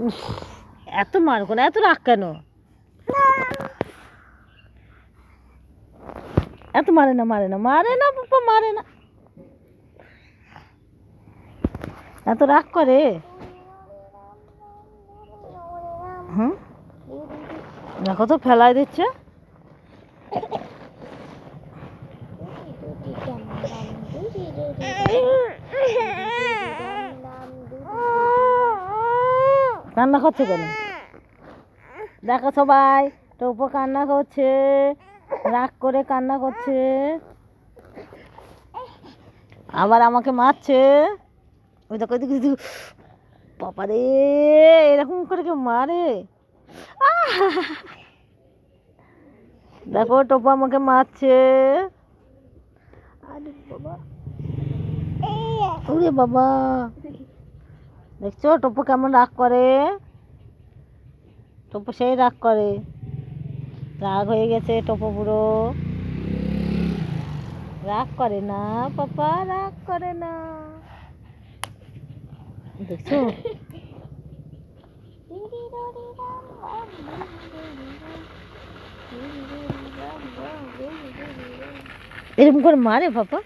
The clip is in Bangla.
উফ, এত মারবো না, এত রাগ কেন? এত মারে না, মারে না, মারে না পাপা, মারে না। এত রাগ করে। হুম, দেখো তো ফেলাই দিচ্ছে। কান্না করছে কেন? দেখো সবাই, টোপো কান্না করছে, রাগ করে কান্না করছে, আবার আমাকে মারছে। ওই দেখো দেখো, বাবা রে, এরকম করে কেউ মারে? দেখো টোপো আমাকে মারছে। আরে বাবা, ওরে বাবা, দেখছো টোপো কেমন রাগ করে? টোপো সেই রাগ করে, রাগ হয়ে গেছে টোপো পুরো। রাগ করে না পাপা, রাগ করে না, দেখছো? এরকম করে মারে পাপা?